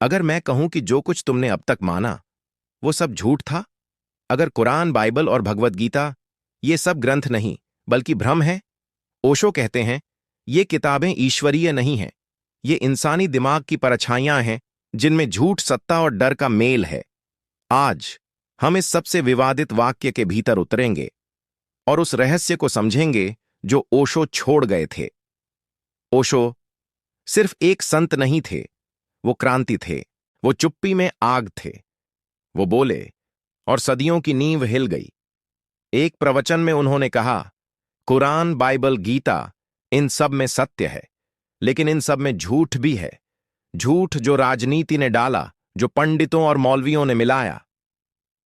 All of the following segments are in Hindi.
अगर मैं कहूं कि जो कुछ तुमने अब तक माना वो सब झूठ था, अगर कुरान, बाइबल और भगवद गीता ये सब ग्रंथ नहीं बल्कि भ्रम है। ओशो कहते हैं ये किताबें ईश्वरीय नहीं हैं, ये इंसानी दिमाग की परछाइयां हैं जिनमें झूठ, सत्ता और डर का मेल है। आज हम इस सबसे विवादित वाक्य के भीतर उतरेंगे और उस रहस्य को समझेंगे जो ओशो छोड़ गए थे। ओशो सिर्फ एक संत नहीं थे, वो क्रांति थे, वो चुप्पी में आग थे। वो बोले और सदियों की नींव हिल गई। एक प्रवचन में उन्होंने कहा, कुरान, बाइबल, गीता, इन सब में सत्य है, लेकिन इन सब में झूठ भी है। झूठ जो राजनीति ने डाला, जो पंडितों और मौलवियों ने मिलाया।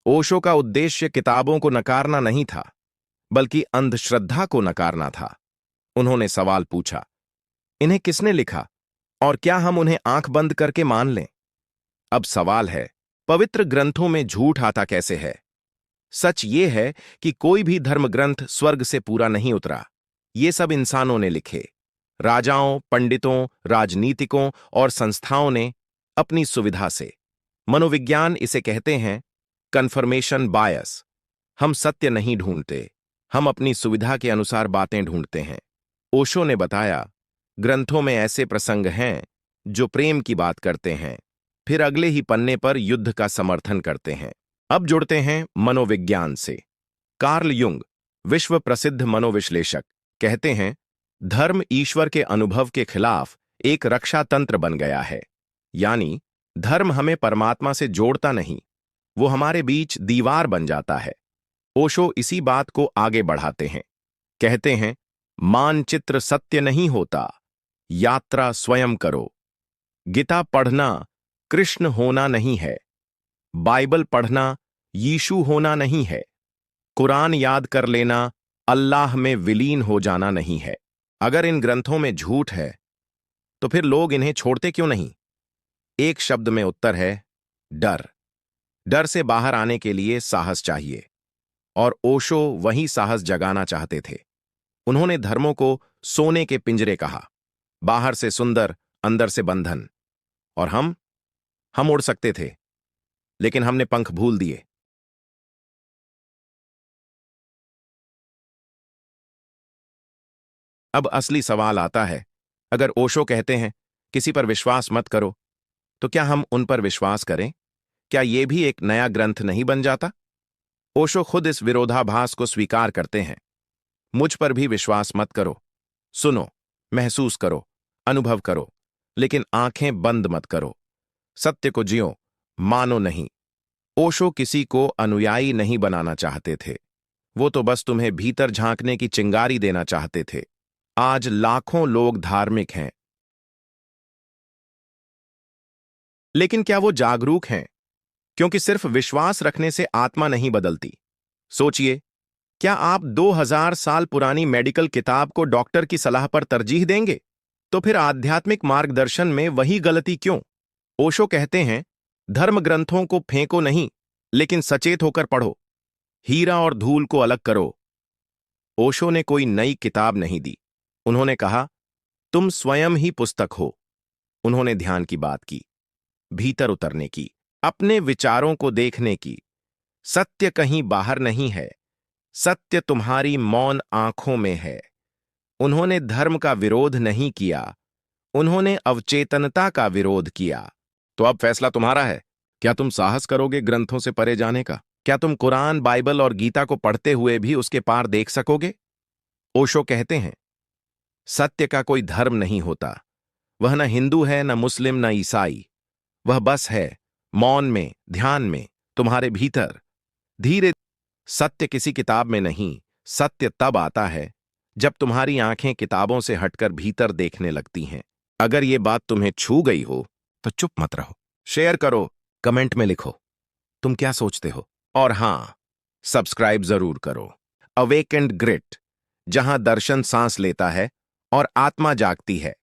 ओशो का उद्देश्य किताबों को नकारना नहीं था, बल्कि अंधश्रद्धा को नकारना था। उन्होंने सवाल पूछा, इन्हें किसने लिखा और क्या हम उन्हें आंख बंद करके मान लें? अब सवाल है, पवित्र ग्रंथों में झूठ आता कैसे है? सच ये है कि कोई भी धर्म ग्रंथ स्वर्ग से पूरा नहीं उतरा। ये सब इंसानों ने लिखे। राजाओं, पंडितों, राजनीतिकों और संस्थाओं ने अपनी सुविधा से। मनोविज्ञान इसे कहते हैं कन्फर्मेशन बायस। हम सत्य नहीं ढूंढते, हम अपनी सुविधा के अनुसार बातें ढूंढते हैं। ओशो ने बताया, ग्रंथों में ऐसे प्रसंग हैं जो प्रेम की बात करते हैं, फिर अगले ही पन्ने पर युद्ध का समर्थन करते हैं। अब जुड़ते हैं मनोविज्ञान से। कार्ल युंग, विश्व प्रसिद्ध मनोविश्लेषक, कहते हैं धर्म ईश्वर के अनुभव के खिलाफ एक रक्षा तंत्र बन गया है। यानी धर्म हमें परमात्मा से जोड़ता नहीं, वो हमारे बीच दीवार बन जाता है। ओशो इसी बात को आगे बढ़ाते हैं। कहते हैं मानचित्र सत्य नहीं होता, यात्रा स्वयं करो। गीता पढ़ना कृष्ण होना नहीं है, बाइबल पढ़ना यीशु होना नहीं है, कुरान याद कर लेना अल्लाह में विलीन हो जाना नहीं है। अगर इन ग्रंथों में झूठ है तो फिर लोग इन्हें छोड़ते क्यों नहीं? एक शब्द में उत्तर है डर। डर से बाहर आने के लिए साहस चाहिए, और ओशो वही साहस जगाना चाहते थे। उन्होंने धर्मों को सोने के पिंजरे कहा, बाहर से सुंदर, अंदर से बंधन। और हम उड़ सकते थे, लेकिन हमने पंख भूल दिए। अब असली सवाल आता है, अगर ओशो कहते हैं किसी पर विश्वास मत करो, तो क्या हम उन पर विश्वास करें? क्या यह भी एक नया ग्रंथ नहीं बन जाता? ओशो खुद इस विरोधाभास को स्वीकार करते हैं। मुझ पर भी विश्वास मत करो, सुनो, महसूस करो, अनुभव करो, लेकिन आंखें बंद मत करो। सत्य को जियो, मानो नहीं। ओशो किसी को अनुयायी नहीं बनाना चाहते थे, वो तो बस तुम्हें भीतर झांकने की चिंगारी देना चाहते थे। आज लाखों लोग धार्मिक हैं, लेकिन क्या वो जागरूक हैं? क्योंकि सिर्फ विश्वास रखने से आत्मा नहीं बदलती। सोचिए, क्या आप 2000 साल पुरानी मेडिकल किताब को डॉक्टर की सलाह पर तरजीह देंगे? तो फिर आध्यात्मिक मार्गदर्शन में वही गलती क्यों? ओशो कहते हैं धर्म ग्रंथों को फेंको नहीं, लेकिन सचेत होकर पढ़ो। हीरा और धूल को अलग करो। ओशो ने कोई नई किताब नहीं दी, उन्होंने कहा तुम स्वयं ही पुस्तक हो। उन्होंने ध्यान की बात की, भीतर उतरने की, अपने विचारों को देखने की। सत्य कहीं बाहर नहीं है, सत्य तुम्हारी मौन आंखों में है। उन्होंने धर्म का विरोध नहीं किया, उन्होंने अवचेतनता का विरोध किया। तो अब फैसला तुम्हारा है। क्या तुम साहस करोगे ग्रंथों से परे जाने का? क्या तुम कुरान, बाइबल और गीता को पढ़ते हुए भी उसके पार देख सकोगे? ओशो कहते हैं सत्य का कोई धर्म नहीं होता, वह न हिंदू है, न मुस्लिम, न ईसाई। वह बस है मौन में, ध्यान में, तुम्हारे भीतर। धीरे सत्य किसी किताब में नहीं, सत्य तब आता है जब तुम्हारी आंखें किताबों से हटकर भीतर देखने लगती हैं। अगर ये बात तुम्हें छू गई हो तो चुप मत रहो, शेयर करो, कमेंट में लिखो तुम क्या सोचते हो। और हां, सब्सक्राइब जरूर करो। अवेकेंड ग्रिट, जहां दर्शन सांस लेता है और आत्मा जागती है।